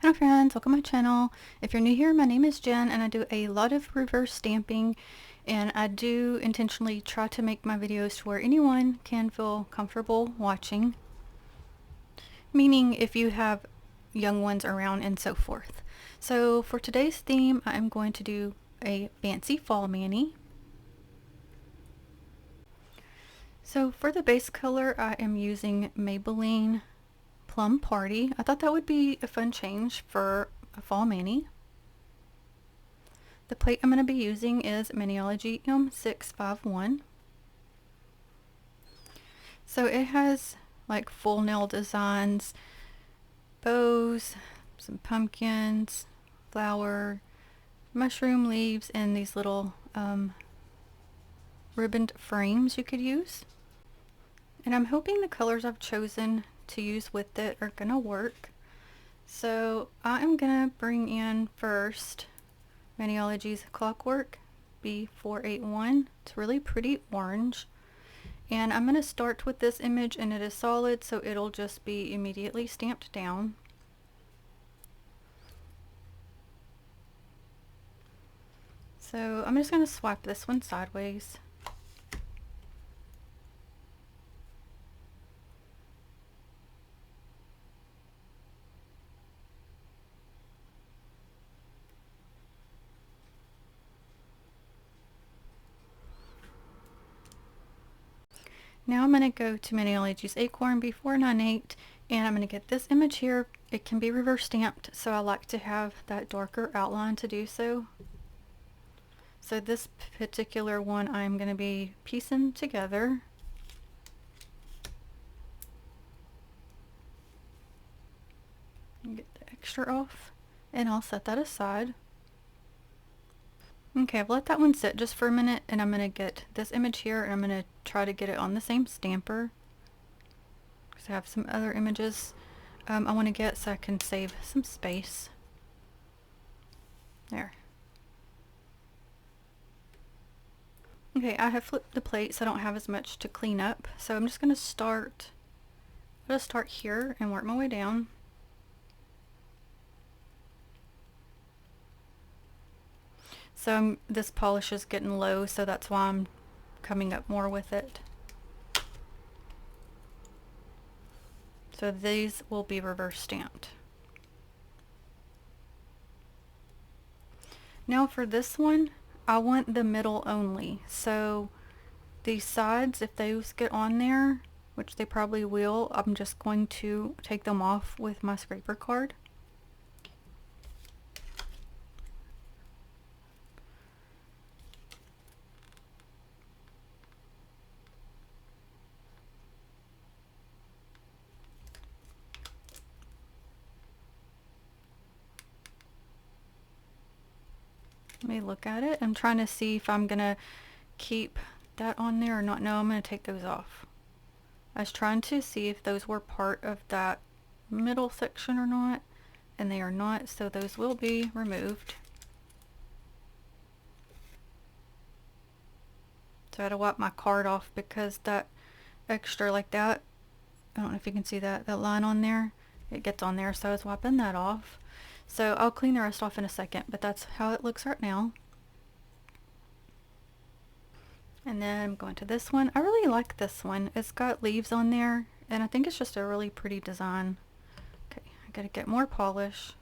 Hello friends, welcome to my channel. If you're new here, my name is Jen and I do a lot of reverse stamping, and I do intentionally try to make my videos to where anyone can feel comfortable watching, meaning if you have young ones around and so forth. So for today's theme, I am going to do a fancy fall mani. So for the base color, I am using Maybelline Plum Party. I thought that would be a fun change for a fall mani. The plate I'm going to be using is Maniology M651. So it has like full nail designs, bows, some pumpkins, flower, mushroom leaves, and these little ribboned frames you could use. And I'm hoping the colors I've chosen to use with it are gonna work. So I am gonna bring in first Maniology's Clockwork B481. It's really pretty orange, and I'm gonna start with this image, and it is solid, so it'll just be immediately stamped down. So I'm just gonna swipe this one sideways. Now I'm going to go to Maniology's Acorn B498, and I'm going to get this image here. It can be reverse stamped, so I like to have that darker outline to do so. So this particular one I'm going to be piecing together. Get the extra off, and I'll set that aside. Okay, I've let that one sit just for a minute, and I'm going to get this image here, and I'm going to try to get it on the same stamper, because I have some other images I want to get so I can save some space. There. Okay, I have flipped the plate so I don't have as much to clean up, so I'm just going to start here and work my way down. So this polish is getting low, so that's why I'm coming up more with it. So these will be reverse stamped. Now for this one, I want the middle only. So these sides, if those get on there, which they probably will, I'm just going to take them off with my scraper card. Let me look at it. I'm trying to see if I'm gonna keep that on there or not. No, I'm gonna take those off. I was trying to see if those were part of that middle section or not, and they are not, so those will be removed. So I had to wipe my card off because that extra like that, I don't know if you can see that line on there, it gets on there, so I was wiping that off. So I'll clean the rest off in a second, but that's how it looks right now. And then I'm going to this one. I really like this one. It's got leaves on there, and I think it's just a really pretty design. Okay, I gotta get more polish.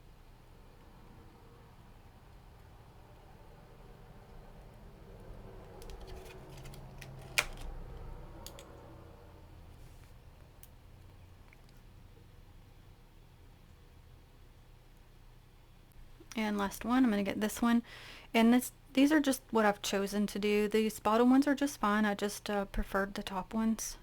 And last one, I'm going to get this one, and these are just what I've chosen to do. These bottom ones are just fine. I just preferred the top ones.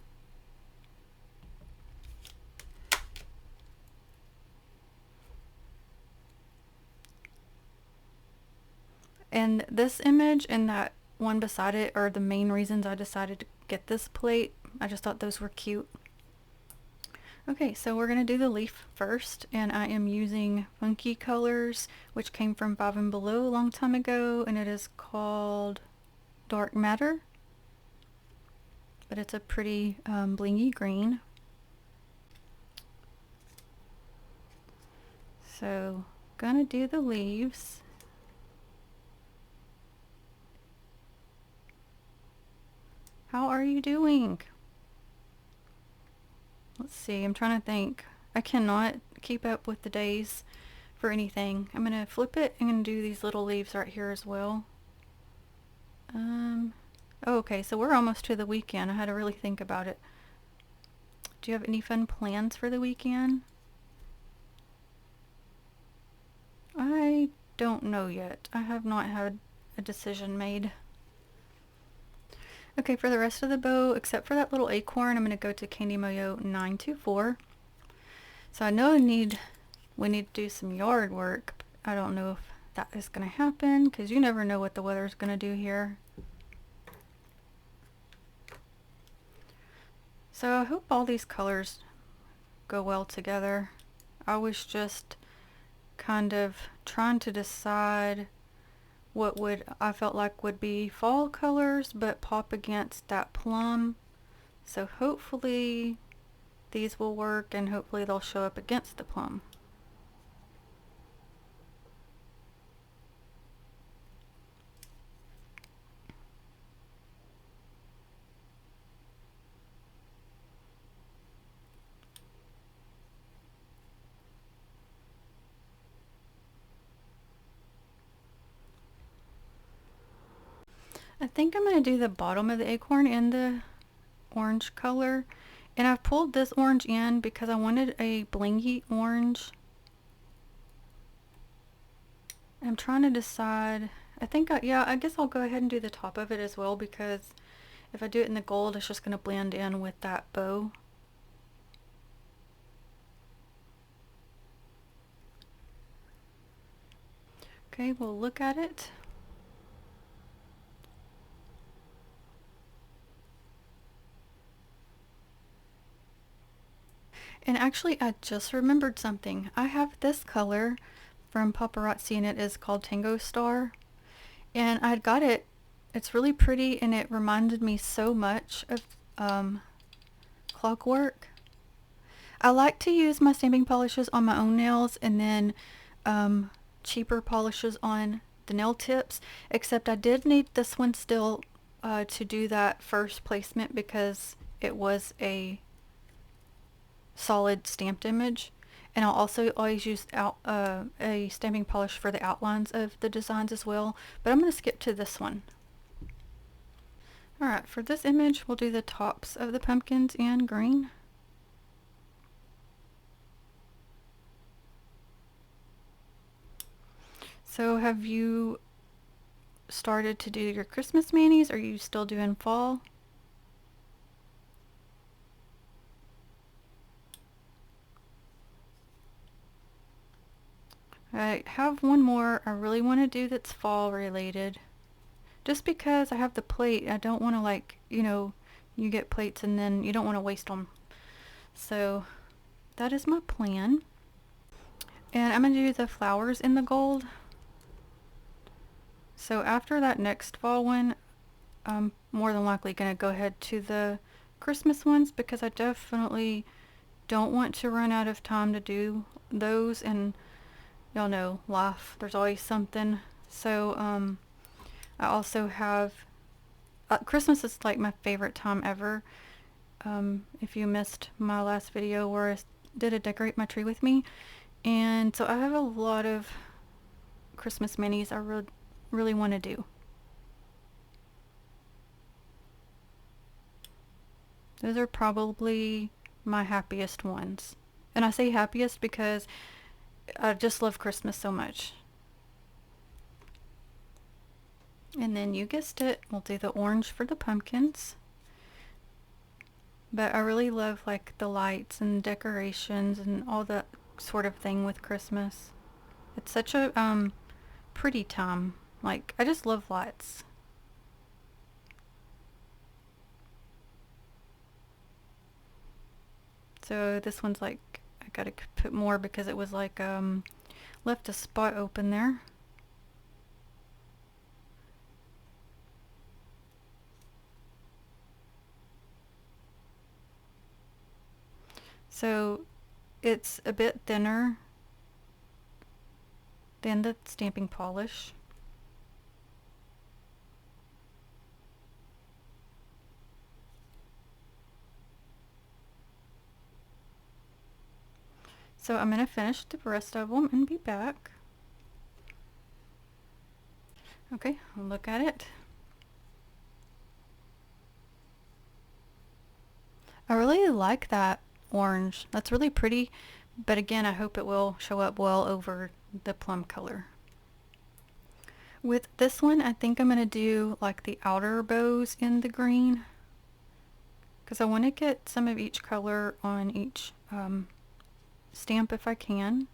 And this image and that one beside it are the main reasons I decided to get this plate. I just thought those were cute. Okay, so we're going to do the leaf first, and I am using Funky Colors, which came from Five and Below a long time ago, and it is called Dark Matter. But it's a pretty blingy green. So gonna do the leaves. How are you doing? Let's see, I'm trying to think. I cannot keep up with the days for anything. I'm gonna flip it and gonna do these little leaves right here as well. Oh, okay, so we're almost to the weekend. I had to really think about it. Do you have any fun plans for the weekend? I don't know yet. I have not had a decision made. Okay, for the rest of the bow, except for that little acorn, I'm going to go to Candy Moyo 924. So I know we need to do some yard work. I don't know if that is going to happen because you never know what the weather is going to do here. So I hope all these colors go well together. I was just kind of trying to decide what I felt like would be fall colors but pop against that plum. So hopefully these will work and hopefully they'll show up against the plum. I think I'm going to do the bottom of the acorn in the orange color. And I've pulled this orange in because I wanted a blingy orange. I'm trying to decide. I think, yeah, I guess I'll go ahead and do the top of it as well because if I do it in the gold, it's just going to blend in with that bow. Okay, we'll look at it. And actually, I just remembered something. I have this color from Paparazzi and it is called Tango Star. And I got it. It's really pretty and it reminded me so much of Clockwork. I like to use my stamping polishes on my own nails and then cheaper polishes on the nail tips, except I did need this one still to do that first placement because it was a solid stamped image. And I'll also always use a stamping polish for the outlines of the designs as well, but I'm going to skip to this one. Alright, for this image we'll do the tops of the pumpkins in green. So have you started to do your Christmas manis? Are you still doing fall? I have one more I really want to do that's fall related. Just because I have the plate, I don't want to, like, you get plates and then you don't want to waste them. So that is my plan. And I'm going to do the flowers in the gold. So after that next fall one, I'm more than likely going to go ahead to the Christmas ones because I definitely don't want to run out of time to do those. And y'all know, life, there's always something. So I also have Christmas is like my favorite time ever. If you missed my last video where I did a decorate my tree with me, and so I have a lot of Christmas minis I really want to do. Those are probably my happiest ones. And I say happiest because I just love Christmas so much. And then you guessed it, we'll do the orange for the pumpkins. But I really love like the lights and decorations and all that sort of thing with Christmas. It's such a pretty time. Like, I just love lights. So this one's like, I gotta put more because it was like left a spot open there. So it's a bit thinner then the stamping polish. So I'm going to finish the rest of them and be back. Okay, I'll look at it. I really like that orange. That's really pretty, but again, I hope it will show up well over the plum color. With this one, I think I'm going to do like the outer bows in the green, because I want to get some of each color on each stamp if I can.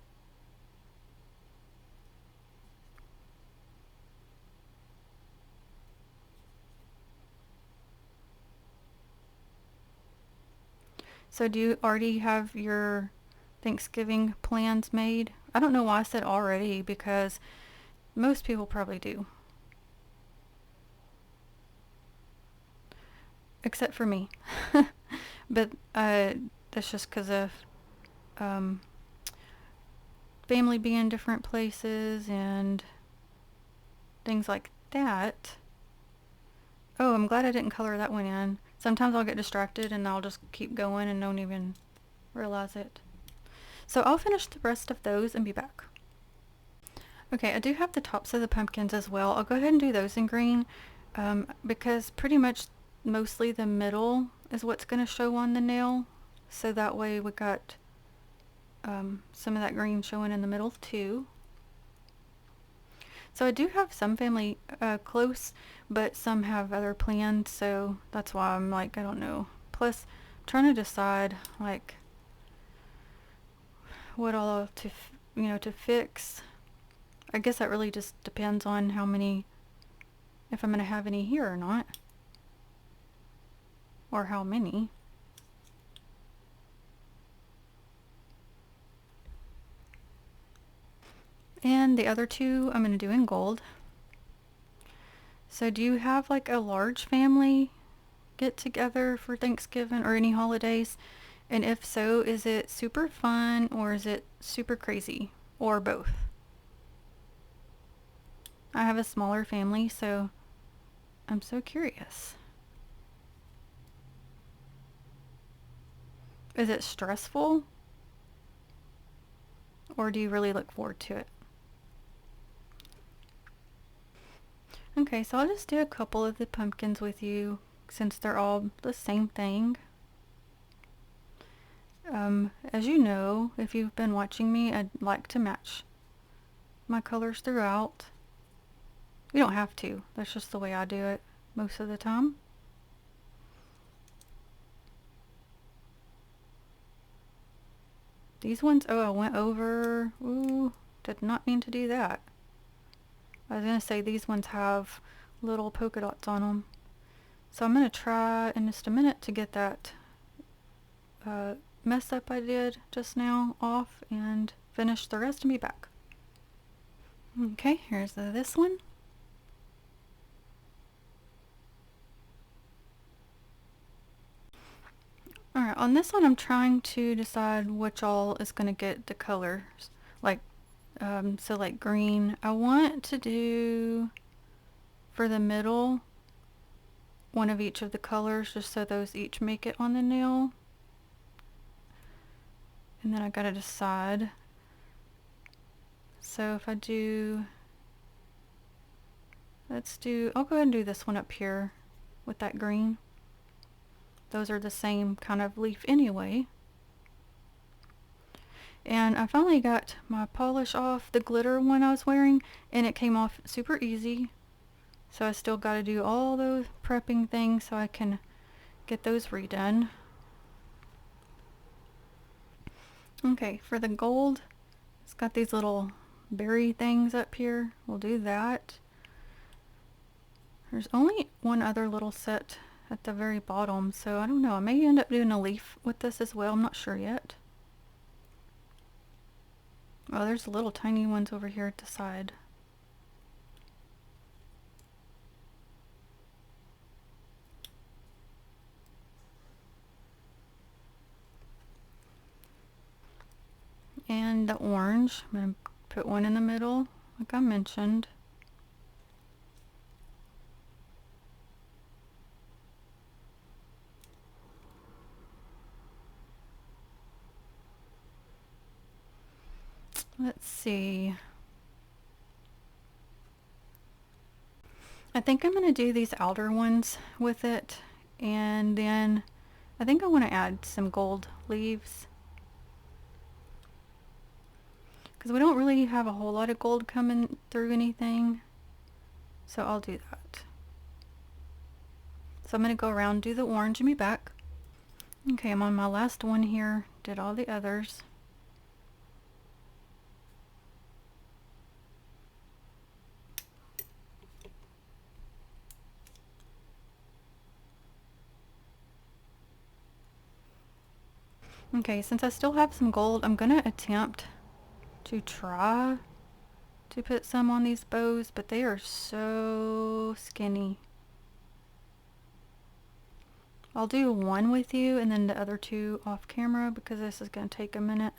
So do you already have your Thanksgiving plans made? I don't know why I said already, because most people probably do. Except for me. But that's just because of family being in different places and things like that. Oh, I'm glad I didn't color that one in. Sometimes I'll get distracted and I'll just keep going and don't even realize it. So I'll finish the rest of those and be back. Okay, I do have the tops of the pumpkins as well. I'll go ahead and do those in green because pretty much mostly the middle is what's going to show on the nail. So that way we got some of that green showing in the middle too. So I do have some family close, but some have other plans, so that's why I'm like, I don't know. Plus, I'm trying to decide like what all to to fix. I guess that really just depends on how many, if I'm gonna have any here or not, or how many. And the other two I'm going to do in gold. So do you have like a large family get together for Thanksgiving or any holidays? And if so, is it super fun or is it super crazy or both? I have a smaller family, so I'm so curious. Is it stressful? Or do you really look forward to it? Okay, so I'll just do a couple of the pumpkins with you since they're all the same thing. As you know, if you've been watching me, I'd like to match my colors throughout. You don't have to. That's just the way I do it most of the time. These ones, oh, I went over. Ooh, did not mean to do that. I was going to say these ones have little polka dots on them. So I'm going to try in just a minute to get that mess up I did just now off and finish the rest and be back. Okay, here's this one. Alright, on this one I'm trying to decide which all is going to get the colors. Like, so like green. I want to do, for the middle, one of each of the colors just so those each make it on the nail. And then I gotta decide. So if I do, I'll go ahead and do this one up here with that green. Those are the same kind of leaf anyway. And I finally got my polish off the glitter one I was wearing, and it came off super easy. So I still got to do all those prepping things so I can get those redone. Okay, for the gold, it's got these little berry things up here. We'll do that. There's only one other little set at the very bottom, so I don't know. I may end up doing a leaf with this as well. I'm not sure yet. Oh, there's little tiny ones over here at the side. And the orange, I'm going to put one in the middle, like I mentioned. Let's see. I think I'm going to do these outer ones with it, and then I think I want to add some gold leaves, because we don't really have a whole lot of gold coming through anything, so I'll do that. So I'm going to go around, do the orange, and be back. Okay, I'm on my last one here, did all the others. Okay, since I still have some gold, I'm going to attempt to try to put some on these bows, but they are so skinny. I'll do one with you and then the other two off camera because this is going to take a minute.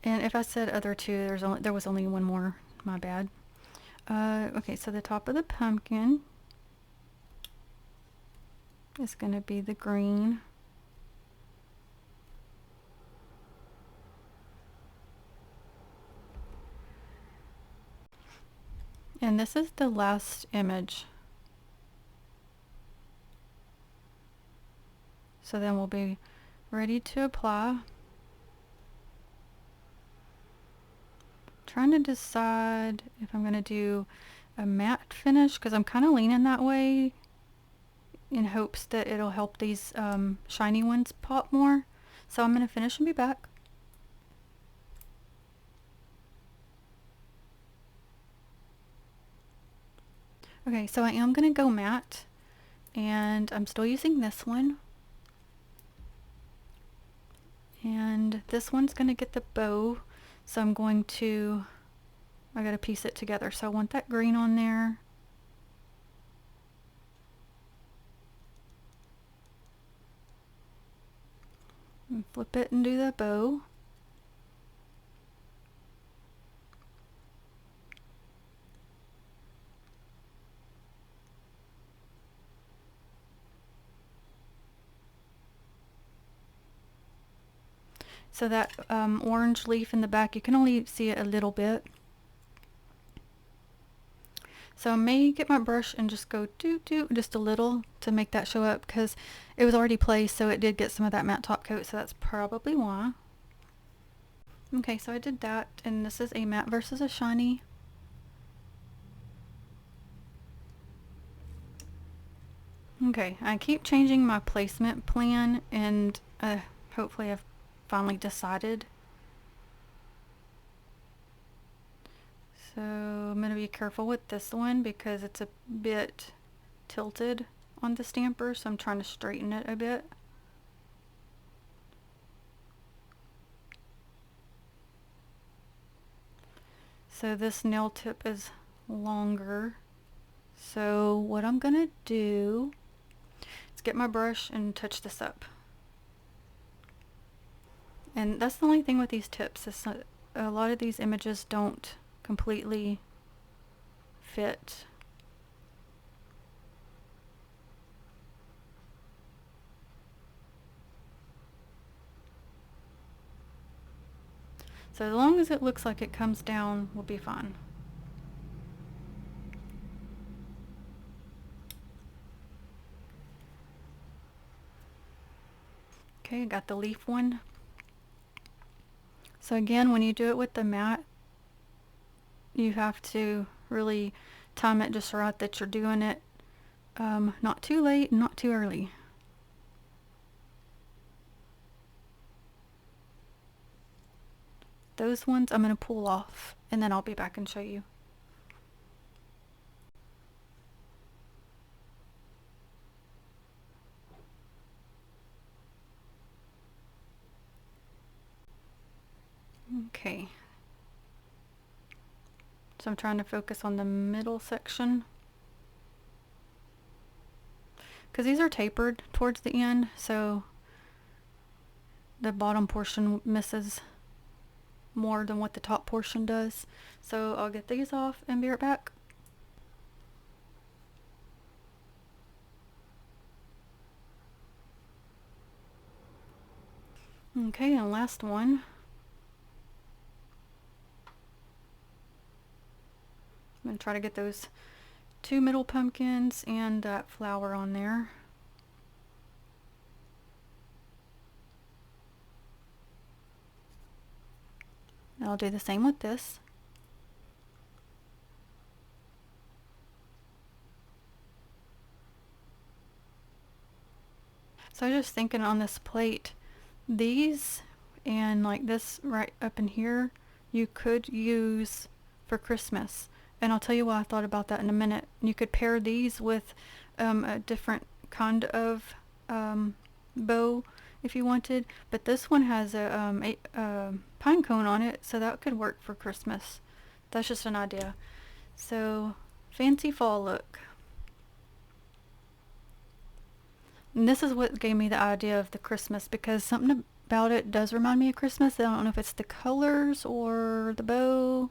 And if I said other two, there was only one more. My bad. Okay, so the top of the pumpkin is going to be the green. And this is the last image. So then we'll be ready to apply. Trying to decide if I'm going to do a matte finish because I'm kind of leaning that way in hopes that it'll help these shiny ones pop more. So I'm going to finish and be back. Okay, so I am going to go matte, and I'm still using this one. And this one's going to get the bow, so I'm going to, I got to piece it together. So I want that green on there. And flip it and do the bow. So that orange leaf in the back, you can only see it a little bit. So I may get my brush and just go doo-doo just a little to make that show up because it was already placed, so it did get some of that matte top coat, so that's probably why. Okay, so I did that, and this is a matte versus a shiny. Okay, I keep changing my placement plan, and hopefully I've finally decided. So I'm going to be careful with this one because it's a bit tilted on the stamper, so I'm trying to straighten it a bit. So this nail tip is longer. So what I'm going to do is get my brush and touch this up. And that's the only thing with these tips, is a lot of these images don't completely fit. So as long as it looks like it comes down, we'll be fine. Okay, I got the leaf one. So again, when you do it with the matte, you have to really time it just right that you're doing it not too late, not too early. Those ones I'm going to pull off, and then I'll be back and show you. Okay. So I'm trying to focus on the middle section, because these are tapered towards the end, so the bottom portion misses more than what the top portion does. So I'll get these off and be right back. Okay, and last one. I'm going to try to get those 2 middle pumpkins and that flower on there. I'll do the same with this. So I was just thinking on this plate, these and like this right up in here, you could use for Christmas. And I'll tell you why I thought about that in a minute. You could pair these with a different kind of bow if you wanted, but this one has a pine cone on it, so that could work for Christmas. That's just an idea. So, fancy fall look. And this is what gave me the idea of the Christmas, because something about it does remind me of Christmas. I don't know if it's the colors or the bow.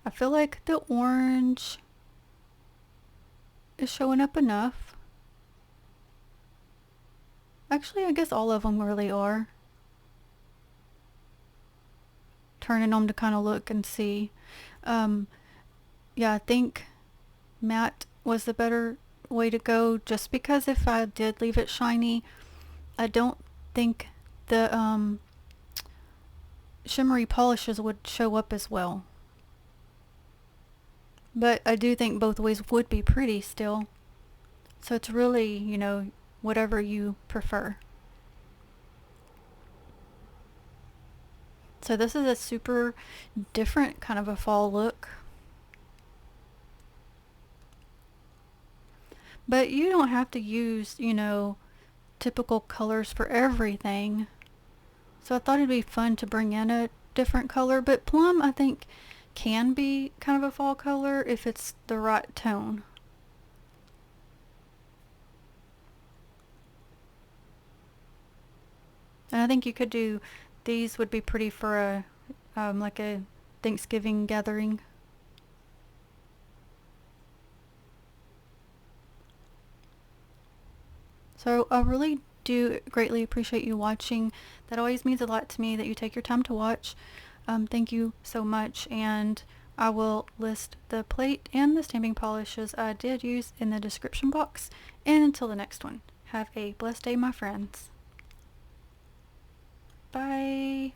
I feel like the orange is showing up enough. Actually, I guess all of them really are. Turning them to kind of look and see. Yeah, I think matte was the better way to go, just because if I did leave it shiny, I don't think the shimmery polishes would show up as well. But I do think both ways would be pretty still. So it's really, you know, whatever you prefer. So this is a super different kind of a fall look. But you don't have to use, you know, typical colors for everything. So I thought it'd be fun to bring in a different color. But plum, I think, can be kind of a fall color if it's the right tone. And I think you could do, these would be pretty for a like a Thanksgiving gathering. So I really do greatly appreciate you watching. That always means a lot to me that you take your time to watch. Thank you so much, and I will list the plate and the stamping polishes I did use in the description box. And until the next one, have a blessed day, my friends. Bye.